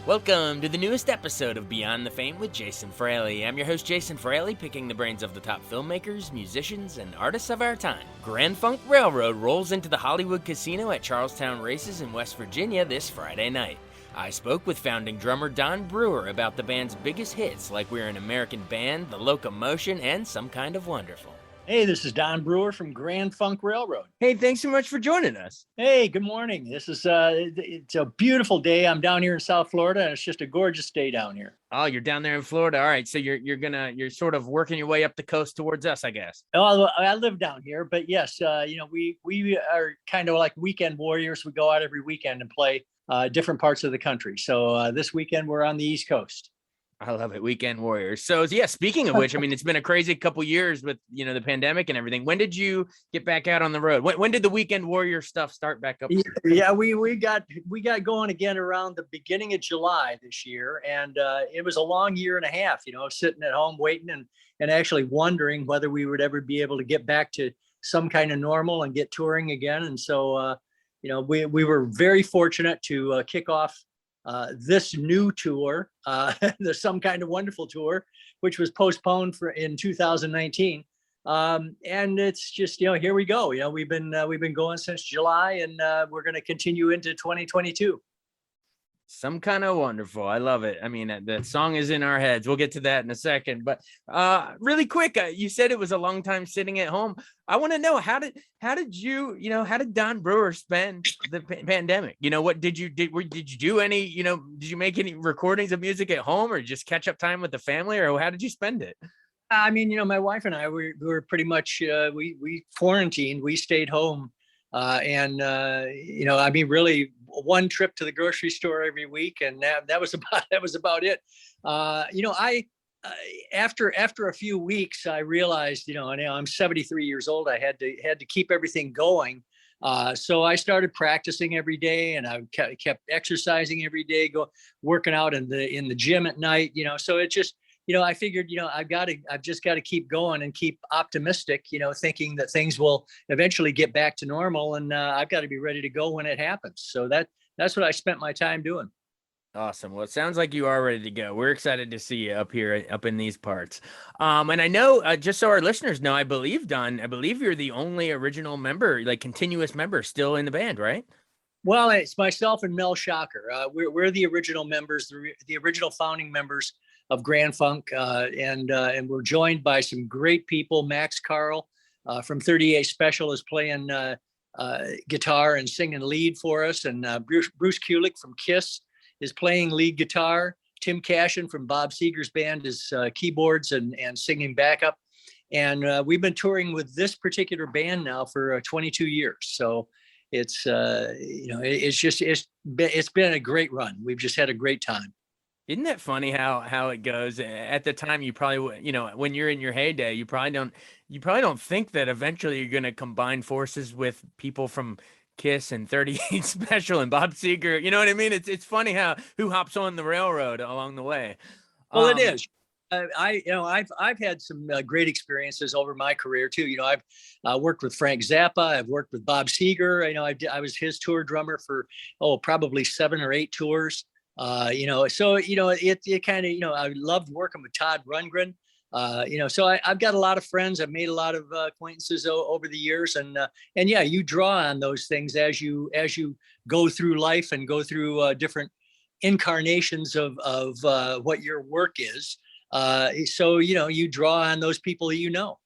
Welcome to the newest episode of Beyond the Fame with Jason Fraley. I'm your host, Jason Fraley, picking the brains of the top filmmakers, musicians, and artists of our time. Grand Funk Railroad rolls into the Hollywood Casino at Charlestown Races in West Virginia this Friday night. I spoke with founding drummer Don Brewer about the band's biggest hits, like We're an American Band, The Loco-Motion, and Some Kind of Wonderful. Hey, this is Don Brewer from Grand Funk Railroad. Hey, thanks so much for joining us. Hey, good morning. This is it's a beautiful day. I'm down here in South Florida, and it's just a gorgeous day down here. Oh, you're down there in Florida. All right, so you're sort of working your way up the coast towards us, I guess. Oh, I live down here, but yes, we are kind of like weekend warriors. We go out every weekend and play different parts of the country. So this weekend we're on the East Coast. I love it. Weekend warriors. So yeah, speaking of which, I mean, it's been a crazy couple years with, the pandemic and everything. When did you get back out on the road? When did the weekend warrior stuff start back up? Yeah, we got going again around the beginning of July this year. And it was a long year and a half, sitting at home waiting and actually wondering whether we would ever be able to get back to some kind of normal and get touring again. And so, we were very fortunate to kick off this new tour, the Some Kind of Wonderful tour, which was postponed in 2019. And it's just, here we go. We've been going since July, and we're going to continue into 2022. Some Kind of Wonderful. I love it. I mean, that song is in our heads. We'll get to that in a second. But really quick, you said it was a long time sitting at home. I want to know, how did Don Brewer spend the pandemic? What did you do any, did you make any recordings of music at home, or just catch up time with the family, or how did you spend it? I mean, my wife and I were pretty much, we quarantined, we stayed home. Really one trip to the grocery store every week. And that was about it. After a few weeks, I realized, I'm 73 years old. I had to keep everything going. So I started practicing every day, and I kept exercising every day, working out in the gym at night, so it just, I figured, I've just got to keep going and keep optimistic, thinking that things will eventually get back to normal, and I've got to be ready to go when it happens. So that's what I spent my time doing. Awesome. Well, it sounds like you are ready to go. We're excited to see you up here, up in these parts. And I know, just so our listeners know, I believe you're the only original member, like continuous member, still in the band, right? Well, it's myself and Mel Shocker. We're the original members, the original founding members of Grand Funk, and we're joined by some great people. Max Carl from 38 Special is playing guitar and singing lead for us, and Bruce Kulick from Kiss is playing lead guitar. Tim Cashin from Bob Seger's band is keyboards and singing backup. And we've been touring with this particular band now for 22 years. So it's been a great run. We've just had a great time. Isn't that funny how it goes? At the time, you probably, when you're in your heyday, you probably don't think that eventually you're going to combine forces with people from Kiss and 38 Special and Bob Seger. You know what I mean? It's funny who hops on the railroad along the way. Well, it is. I've had some great experiences over my career too. I've worked with Frank Zappa. I've worked with Bob Seger. I was his tour drummer for probably 7 or 8 tours. So it kind of, I loved working with Todd Rundgren. So I've got a lot of friends. I've made a lot of acquaintances over the years, and yeah, you draw on those things as you go through life and go through different incarnations of what your work is. So you draw on those people that.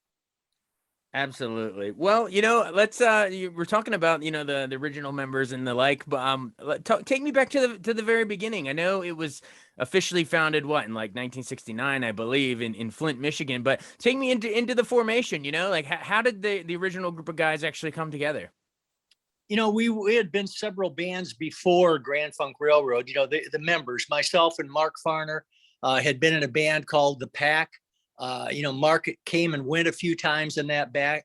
Absolutely. Well, let's we're talking about the original members and the like, but take me back to the very beginning. I know it was officially founded in like 1969, I believe, in Flint, Michigan, but take me into the formation. Like how did the original group of guys actually come together? We had been several bands before Grand Funk Railroad. The members, myself and Mark Farner, had been in a band called The Pack. Mark came and went a few times in that band.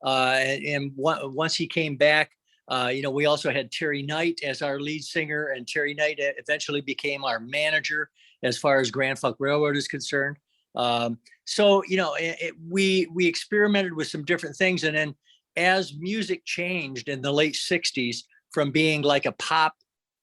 And once he came back, we also had Terry Knight as our lead singer, and Terry Knight eventually became our manager as far as Grand Funk Railroad is concerned. We experimented with some different things. And then as music changed in the late 60s from being like a pop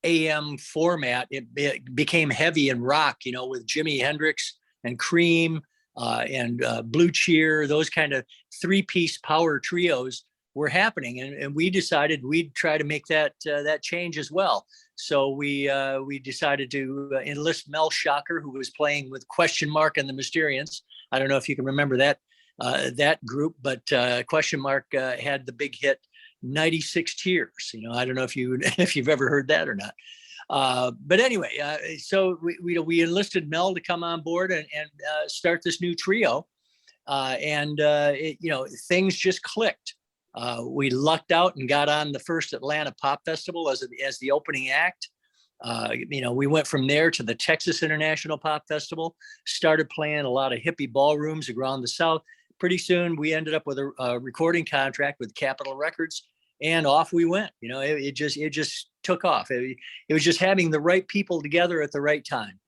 AM format, it became heavy in rock, with Jimi Hendrix and Cream and Blue Cheer, those kind of 3-piece power trios were happening, and we decided we'd try to make that change as well. So we decided to enlist Mel Shocker, who was playing with Question Mark and the Mysterians. I don't know if you can remember that group, but Question Mark had the big hit 96 Tears. I don't know if you've ever heard that or not. But anyway, so we enlisted Mel to come on board and start this new trio, and things just clicked. We lucked out and got on the first Atlanta Pop Festival as the opening act. We went from there to the Texas International Pop Festival, started playing a lot of hippie ballrooms around the South. Pretty soon we ended up with a recording contract with Capitol Records, and off we went. It just took off. It was just having the right people together at the right time.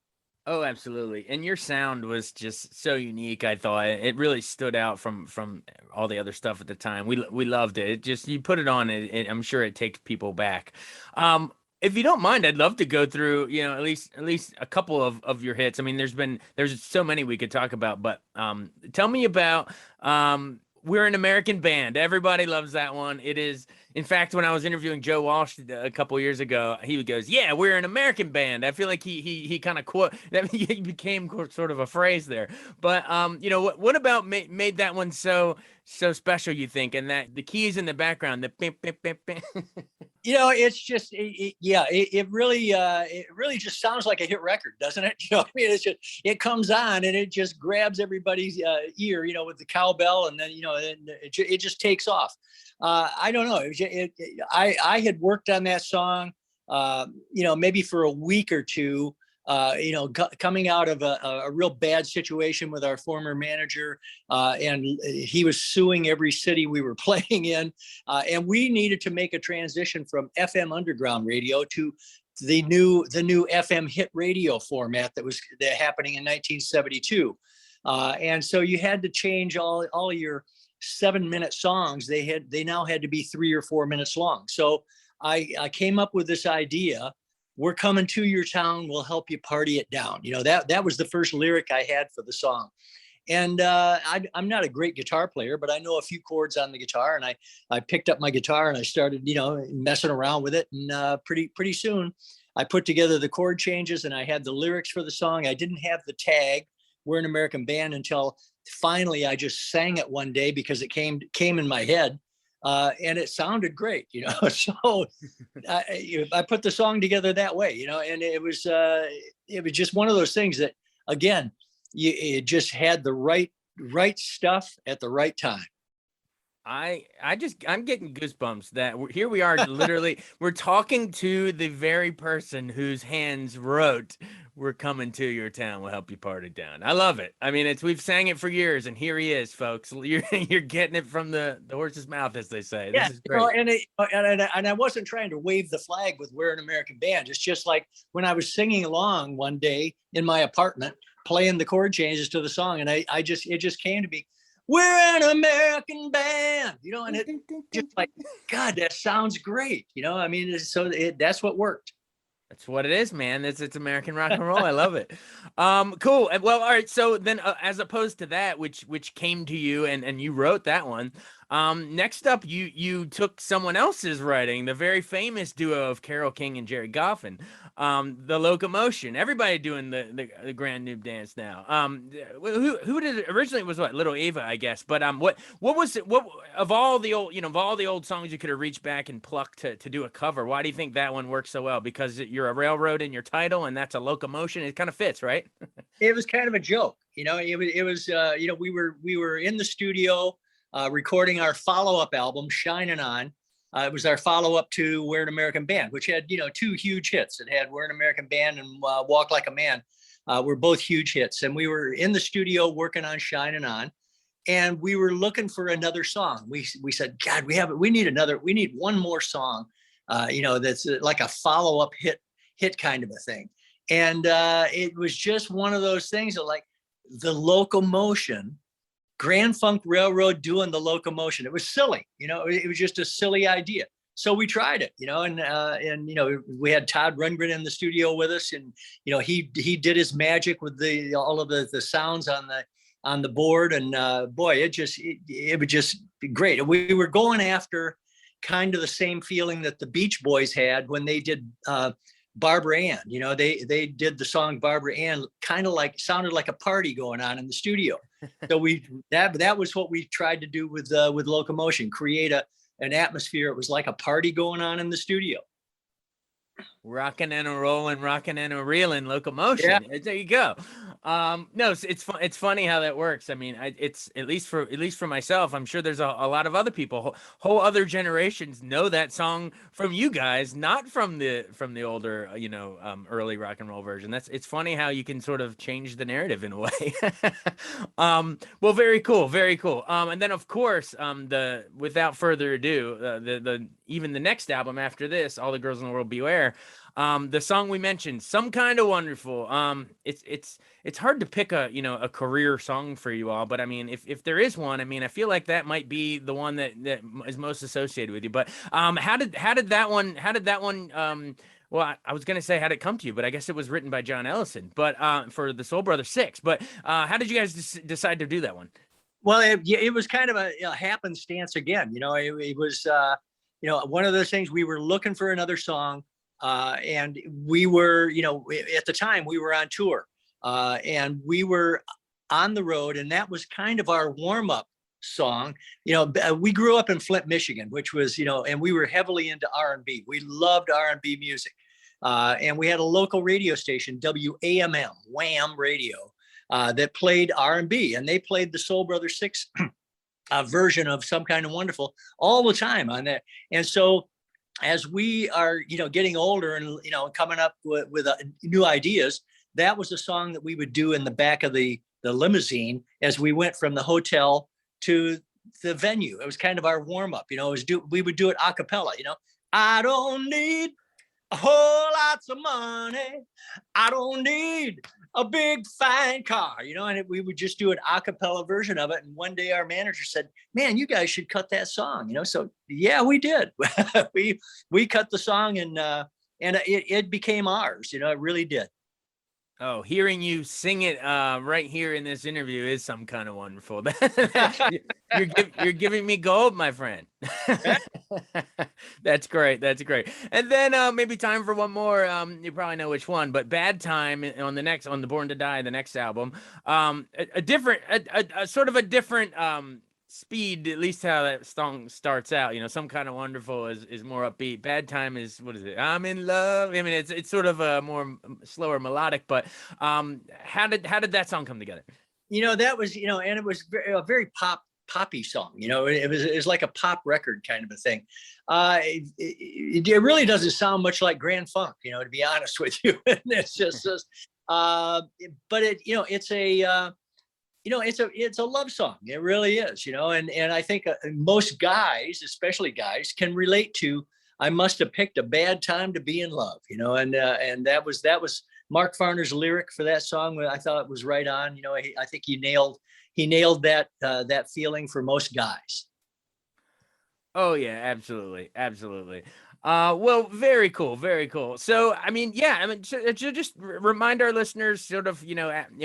Oh, absolutely. And your sound was just so unique. I thought it really stood out from all the other stuff at the time. We loved it. It just, you put it on, I'm sure it takes people back. If you don't mind, I'd love to go through, at least a couple of your hits. I mean, there's so many we could talk about, but tell me about We're an American Band. Everybody loves that one. It is, in fact, when I was interviewing Joe Walsh a couple years ago, he goes, "Yeah, we're an American band." I feel like he kind of that he became sort of a phrase there. But what about made that one so special, you think? And that the keys in the background, the bim, bim, bim, bim. It's just it really just sounds like a hit record, doesn't it? It's just, it comes on and it just grabs everybody's ear, with the cowbell, and then it just takes off. I don't know. I had worked on that song, maybe for a week or two. Coming out of a real bad situation with our former manager, and he was suing every city we were playing in, and we needed to make a transition from FM underground radio to the new FM hit radio format that was happening in 1972, and so you had to change all of your 7-minute songs. They now had to be 3 or 4 minutes long. So I came up with this idea. We're coming to your town. We'll help you party it down. That was the first lyric I had for the song. And I'm not a great guitar player, but I know a few chords on the guitar. And I picked up my guitar and I started, messing around with it. And pretty soon I put together the chord changes and I had the lyrics for the song. I didn't have the tag, "We're an American Band," until finally I just sang it one day because it came in my head. And it sounded great, so I put the song together that way, and it was just one of those things that, again, it just had the right stuff at the right time. I'm getting goosebumps that here we are, literally, we're talking to the very person whose hands wrote "We're coming to your town, we'll help you party down." I love it. I mean, we've sang it for years, and here he is, folks. You're getting it from the horse's mouth, as they say. This is great. And I wasn't trying to wave the flag with "We're an American Band." It's just like when I was singing along one day in my apartment, playing the chord changes to the song, and it just came to me, "We're an American band," and it just like, God, that sounds great. I mean, that's what worked. That's what it is, man. It's American rock and roll. I love it. Cool. Well, all right. So then, as opposed to that, which came to you and you wrote that one. Next up, you took someone else's writing, the very famous duo of Carole King and Jerry Goffin, the Loco-Motion. Everybody doing the Grand Noob Dance now. Who did it originally? Was what, Little Ava, I guess. But what was it? What of all the old songs you could have reached back and plucked to do a cover? Why do you think that one works so well? Because you're a railroad in your title, and that's a locomotion. It kind of fits, right? It was kind of a joke, It was we were in the studio recording our follow-up album, Shining On. It was our follow-up to "We're an American Band," which had 2 huge hits. It had "We're an American Band" and "Walk Like a Man." Were both huge hits, and we were in the studio working on Shining On, and we were looking for another song. We said, God, we need one more song, that's like a follow-up hit kind of a thing. And it was just one of those things that, like, the Loco-Motion, Grand Funk Railroad doing the Loco-Motion. It was silly, it was just a silly idea. So we tried it, and we had Todd Rundgren in the studio with us, and he did his magic with all of the sounds on the board, and boy, it was just great. We were going after kind of the same feeling that the Beach Boys had when they did Barbara Ann. They did the song Barbara Ann, kind of sounded like a party going on in the studio. So that was what we tried to do with Loco-Motion, create an atmosphere. It was like a party going on in the studio. Rocking and a rolling, rocking and a reeling, Loco-Motion. Yeah. There you go. No, it's funny how that works. I mean, it's at least for myself. I'm sure there's a lot of other people, whole other generations know that song from you guys, not from the older, early rock and roll version. It's funny how you can sort of change the narrative in a way. Well, very cool, very cool. And then of course, without further ado, even the next album after this, All the Girls in the World Beware. The song we mentioned, Some Kind of Wonderful. It's hard to pick a career song for you all, but I mean, if there is one, I mean, I feel like that might be the one that is most associated with you. But how did that one well, I was gonna say how'd it come to you, but I guess it was written by John Ellison, but for the Soul Brothers 6. But how did you guys decide to do that one? Well, it was kind of a happenstance again. It was one of those things. We were looking for another song. And we were, at the time we were on tour, and we were on the road, and that was kind of our warm up song. We grew up in Flint, Michigan, which was, and we were heavily into R&B. We loved R&B music. And we had a local radio station, WAMM, Wham Radio, that played R&B, and they played the Soul Brothers 6 version of Some Kind of Wonderful all the time on that. And so as we are, getting older and, coming up with new ideas, that was a song that we would do in the back of the limousine as we went from the hotel to the venue. It was kind of our warm up, we would do it a cappella, I don't need a whole lots of money. I don't need a big fine car, and we would just do an a cappella version of it. And one day our manager said, man, you guys should cut that song, so yeah, we did. we cut the song, and it became ours, it really did. Oh, hearing you sing it right here in this interview is some kind of wonderful. You're giving me gold, my friend. That's great. That's great. And then maybe time for one more. You probably know which one, but Bad Time on the Born to Die, the next album. A sort of a different speed, at least how that song starts out. Some Kind of Wonderful is more upbeat. Bad Time is, what is it? I'm in love. I mean, it's sort of a more slower melodic, but how did that song come together? That was, and it was a very poppy song. It was like a pop record kind of a thing. It really doesn't sound much like Grand Funk, to be honest with you. It's just but it's a love song. It really is, and I think most guys, especially guys, can relate to, I must have picked a bad time to be in love, and that was Mark Farner's lyric for that song. I thought it was right on. I think he nailed that feeling for most guys. Oh yeah, absolutely. Absolutely. Well, very cool. Very cool. So, I mean, just remind our listeners sort of,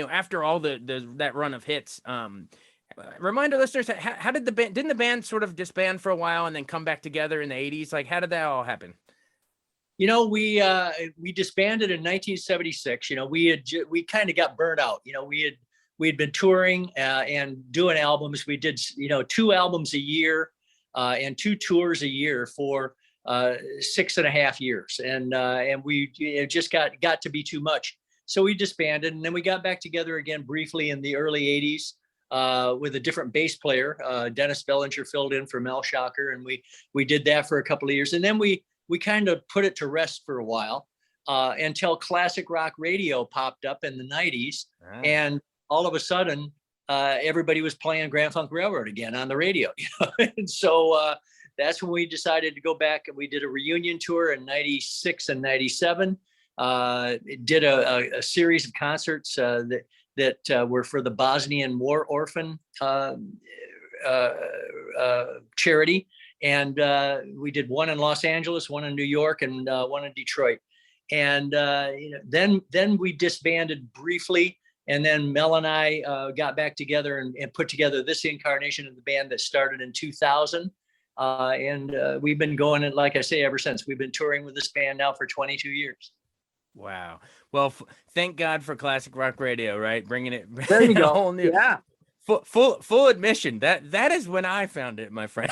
after all that run of hits, remind our listeners, how did didn't the band sort of disband for a while and then come back together in the 80s? Like, how did that all happen? We disbanded in 1976. We kind of got burnt out. We had been touring and doing albums. We did, 2 albums a year and 2 tours a year for 6.5 years, and we just got to be too much, so we disbanded, and then we got back together again briefly in the early 80s with a different bass player. Dennis Bellinger filled in for Mel Shocker, and we did that for a couple of years, and then we kind of put it to rest for a while until classic rock radio popped up in the 90s. And all of a sudden everybody was playing Grand Funk Railroad again on the radio. And so that's when we decided to go back, and we did a reunion tour in 96 and 97. Did a series of concerts that were for the Bosnian War Orphan charity. And we did one in Los Angeles, one in New York, and one in Detroit. And then we disbanded briefly. And then Mel and I got back together and put together this incarnation of the band that started in 2000. And we've been going, like I say, ever since. We've been touring with this band now for 22 years. Wow. Well, thank God for classic rock radio, right? Bringing it, There you go. a whole new, yeah. Full admission. That is when I found it, my friend.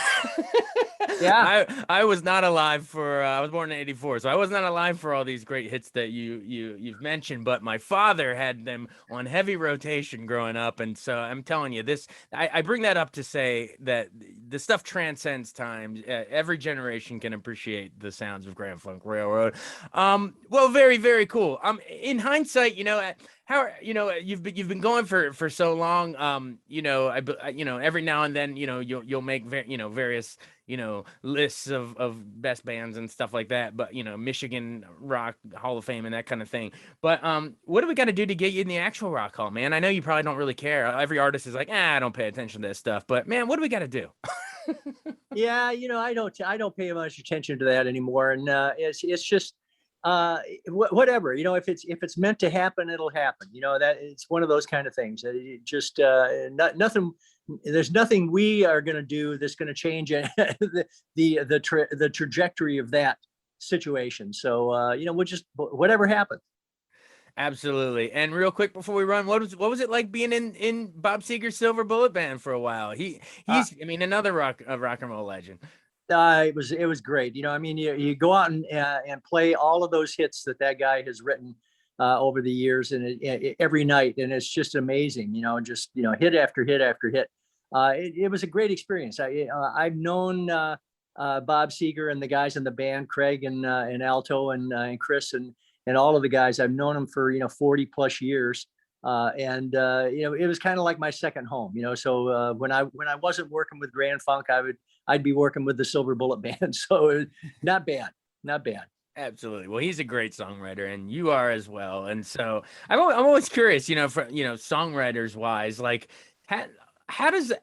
Yeah. I was not alive for I was born in '84, so I was not alive for all these great hits that you've mentioned, but my father had them on heavy rotation growing up, and so I'm telling you this, I bring that up to say that the stuff transcends time. Every generation can appreciate the sounds of Grand Funk Railroad. Well, very, very cool. In hindsight, how you've been going for so long. Every now and then you'll make various lists of best bands and stuff like that, but Michigan Rock Hall of Fame and that kind of thing. But what do we got to do to get you in the actual Rock Hall, man? I know you probably don't really care. Every artist is like, I don't pay attention to this stuff, but man, what do we got to do? Yeah, I don't pay much attention to that anymore, and it's just whatever. If it's meant to happen, it'll happen. That it's one of those kind of things. It just nothing. There's nothing we are going to do that's going to change the trajectory of that situation. So we'll just whatever happens. Absolutely. And real quick before we run, what was it like being in Bob Seger's Silver Bullet Band for a while? He's another rock and roll legend. It was great. You go out and play all of those hits that guy has written over the years, and every night, and it's just amazing. Hit after hit after hit. It was a great experience. I've known Bob Seger and the guys in the band, Craig and Alto and Chris and all of the guys. I've known them for 40 plus years, and it was kind of like my second home. So when I wasn't working with Grand Funk, I'd be working with the Silver Bullet Band. So not bad. Absolutely. Well, he's a gret songwriter, and you are as well. And so I'm always curious, songwriters wise, like how does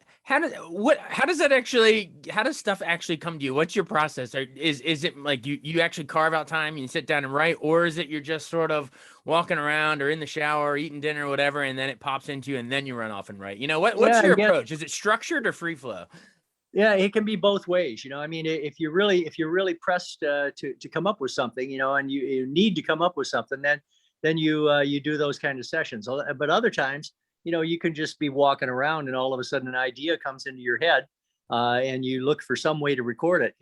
stuff actually come to you? What's your process? Is it like you actually carve out time and you sit down and write, or is it you're just sort of walking around or in the shower, or eating dinner or whatever, and then it pops into you and then you run off and write? What's your approach? Is it structured or free flow? Yeah, it can be both ways. If you're really pressed to come up with something, and you need to come up with something, then you do those kind of sessions. But other times, you can just be walking around and all of a sudden an idea comes into your head, and you look for some way to record it.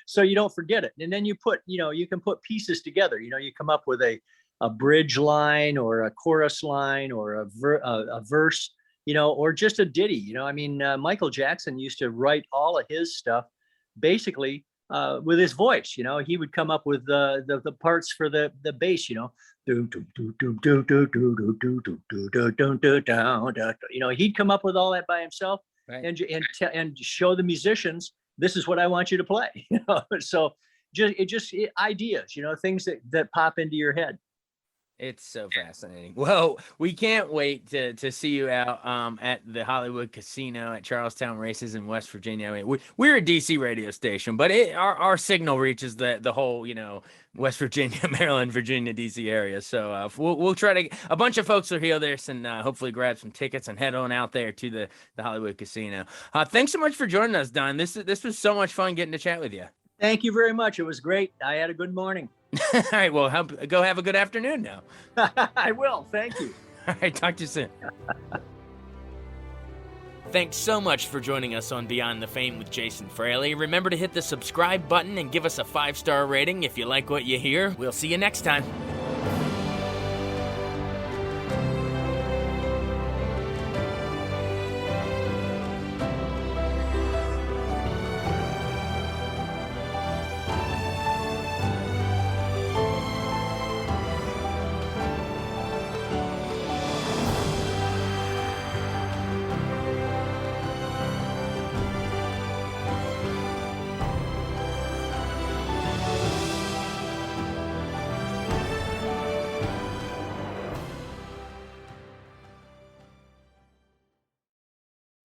So you don't forget it. And then you can put pieces together. You come up with a bridge line or a chorus line or a verse. Or just a ditty. Michael Jackson used to write all of his stuff basically with his voice. He would come up with the parts for the bass. He'd come up with all that by himself, right, and show the musicians, this is what I want you to play. So just ideas. Things that pop into your head. It's so fascinating. Well, we can't wait to see you out at the Hollywood Casino at Charlestown Races in West Virginia. I mean, we're a DC radio station, but our signal reaches the whole, West Virginia, Maryland, Virginia, DC area. So we'll try to. A bunch of folks will hear this and hopefully grab some tickets and head on out there to the Hollywood Casino. Thanks so much for joining us, Don. This was so much fun getting to chat with you. Thank you very much. It was great. I had a good morning. All right, well, go have a good afternoon now. I will. Thank you. All right, talk to you soon. Thanks so much for joining us on Beyond the Fame with Jason Fraley. Remember to hit the subscribe button and give us a 5-star rating if you like what you hear. We'll see you next time.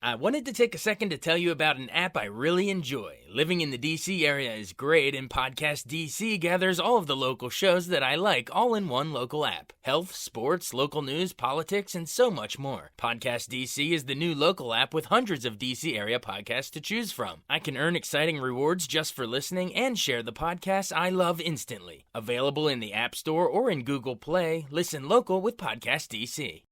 I wanted to take a second to tell you about an app I really enjoy. Living in the DC area is great, and Podcast DC gathers all of the local shows that I like all in one local app. Health, sports, local news, politics, and so much more. Podcast DC is the new local app with hundreds of DC area podcasts to choose from. I can earn exciting rewards just for listening and share the podcasts I love instantly. Available in the App Store or in Google Play, listen local with Podcast DC.